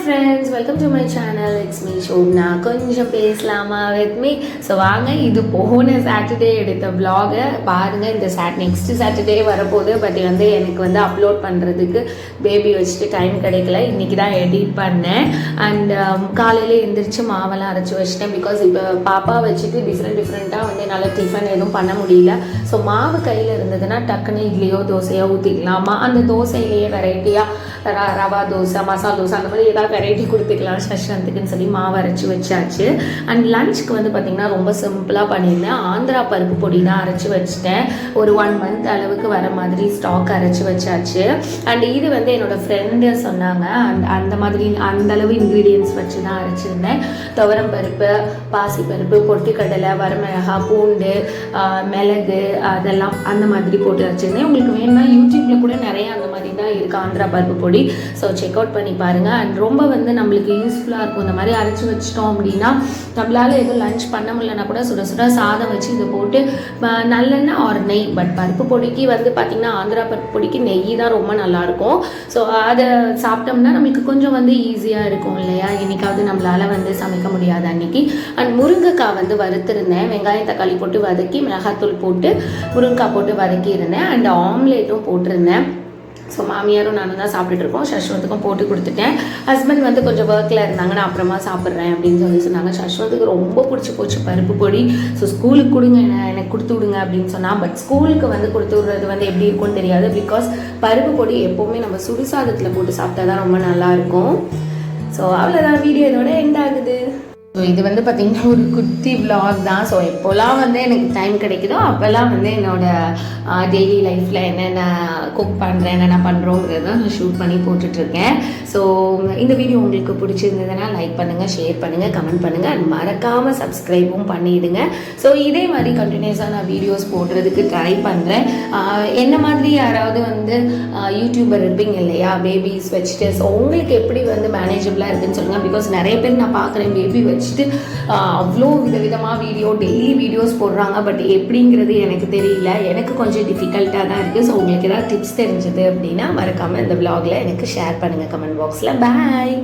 friends, welcome to my channel. It's me Shobna. கொஞ்சம் பேசலாமா with me. So வாங்க, இது போன சாட்டர்டே எடுத்த vlog பாருங்க. இந்த நெக்ஸ்ட் சாட்டர்டே வரப்போகுது. பட் வந்து எனக்கு வந்து அப்லோட் பண்ணுறதுக்கு பேபி வச்சுட்டு டைம் கிடைக்கல. இன்றைக்கி தான் எடிட் பண்ணேன். அண்ட் காலையில் எழுந்திரிச்சு மாவெல்லாம் அரைச்சி வச்சிட்டேன். பிகாஸ் இப்போ பாப்பா வச்சுட்டு டிஃப்ரெண்ட்டாக வந்து என்னால் டிஃபன் எதுவும் பண்ண முடியல. ஸோ மாவு கையில் இருந்ததுன்னா டக்குன்னு இட்லியோ தோசையோ ஊற்றிக்கலாமா, அந்த தோசையிலேயே வெரைட்டியாக ரவா தோசை, மசாலா தோசை, அந்த மாதிரி ஏதாவது வெரைட்டி கொடுத்துக்கலாம் சஷ்ரந்துக்குன்னு சொல்லி மாவு அரைச்சி வச்சாச்சு. அண்ட் லஞ்சுக்கு வந்து பார்த்திங்கன்னா ரொம்ப சிம்பிளாக பண்ணியிருந்தேன். ஆந்திரா பருப்பு பொடி தான் அரைச்சி வச்சுட்டேன். ஒரு 1 month அளவுக்கு வர மாதிரி ஸ்டாக் அரைச்சி வச்சாச்சு. அண்ட் இது வந்து என்னோடய ஃப்ரெண்டு சொன்னாங்க. அந்த மாதிரி அந்தளவு இன்க்ரீடியன்ஸ் வச்சு தான் அரைச்சிருந்தேன். துவரம் பருப்பு, பாசிப்பருப்பு, பொட்டுக்கடலை, வரமிளகா, பூண்டு, மிளகு, அதெல்லாம் அந்த மாதிரி போட்டு அரைச்சிருந்தேன். உங்களுக்கு வேணும்னா யூடியூப்பில் கூட நிறைய அந்த மாதிரி தான் இருக்குது ஆந்திரா பருப்பு பொடி. ஸோ செக் அவுட் பண்ணி பாருங்கள். அண்ட் ரொம்ப வந்து நம்மளுக்கு யூஸ்ஃபுல்லாக இருக்கும். இந்த மாதிரி அரைச்சி வச்சிட்டோம் அப்படின்னா நம்மளால் எதுவும் லஞ்ச் பண்ண முடியலன்னா கூட சுட சுட சாதம் வச்சு இதை போட்டு நல்லெண்ணெய் ஆர் நெய். பட் பருப்பு பொடிக்கு வந்து பார்த்திங்கன்னா ஆந்திரா பருப்பு பொடிக்கு நெய் தான் ரொம்ப நல்லாயிருக்கும். ஸோ அதை சாப்பிட்டோம்னா நம்மளுக்கு கொஞ்சம் வந்து ஈஸியாக இருக்கும் இல்லையா. இன்றைக்காவது நம்மளால் வந்து சமைக்க முடியாது அன்றைக்கி. அண்ட் முருங்கைக்காய் வந்து வறுத்துருந்தேன். வெங்காயம் தக்காளி போட்டு வதக்கி மிளகாத்தூள் போட்டு முருங்கைக்காய் போட்டு வதக்கியிருந்தேன். அண்ட் ஆம்லேட்டும் போட்டிருந்தேன். ஸோ மாமியாரும் நானும் தான் சாப்பிட்டுருக்கோம். சஷ்வந்துக்கும் போட்டு கொடுத்துட்டேன். ஹஸ்பண்ட் வந்து கொஞ்சம் ஒர்க்கில் இருந்தாங்க, நான் அப்புறமா சாப்பிட்றேன் அப்படின்னு சொல்லி சொன்னாங்க. சஷ்வந்துக்கு ரொம்ப பிடிச்சி போச்சு பருப்பு பொடி. ஸோ ஸ்கூலுக்கு கொடுங்க, எனக்கு கொடுத்து விடுங்க அப்படின்னு சொன்னால். பட் ஸ்கூலுக்கு வந்து கொடுத்து விடுறது வந்து எப்படி இருக்கும்னு தெரியாது. பிகாஸ் பருப்பு பொடி எப்போவுமே நம்ம சுடுசாதத்தில் போட்டு சாப்பிட்டா தான் ரொம்ப நல்லாயிருக்கும். ஸோ அவ்வளோதான், வீடியோ இதோட எண்ட் ஆகுது. ஸோ இது வந்து பார்த்திங்கன்னா ஒரு குட்டி விலாக் தான். ஸோ எப்போல்லாம் வந்து எனக்கு டைம் கிடைக்குதோ அப்போல்லாம் வந்து என்னோடய டெய்லி லைஃப்பில் என்னென்ன குக் பண்ணுறேன், என்னென்ன பண்ணுறோங்கிறது தான் நான் ஷூட் பண்ணி போட்டுட்ருக்கேன். ஸோ இந்த வீடியோ உங்களுக்கு பிடிச்சிருந்ததுன்னா லைக் பண்ணுங்கள், ஷேர் பண்ணுங்கள், கமெண்ட் பண்ணுங்கள். அண்ட் மறக்காமல் சப்ஸ்கிரைபும் பண்ணிவிடுங்க. ஸோ இதே மாதிரி கண்டினியூஸாக நான் வீடியோஸ் போடுறதுக்கு ட்ரை பண்ணுறேன். என்ன மாதிரி யாராவது வந்து யூடியூபர் இருப்பீங்க இல்லையா, பேபிஸ் வச்சுட்டு, ஸோ உங்களுக்கு எப்படி வந்து மேனேஜபிளாக இருக்குதுன்னு சொல்லுங்கள். பிகாஸ் நிறைய பேர் நான் பார்க்குறேன் பேபி வச்சுட்டு அவ்வளோ விதவிதமாக டெய்லி வீடியோஸ் போடுறாங்க. பட் எப்படிங்கிறது எனக்கு தெரியல. எனக்கு கொஞ்சம் டிஃபிகல்ட்டாக தான் இருக்குது. ஸோ உங்களுக்கு ஏதாவது டிப்ஸ் தெரிஞ்சது அப்படின்னா மறக்காமல் இந்த vlogல எனக்கு ஷேர் பண்ணுங்கள் கமெண்ட் பாக்ஸில். பாய்.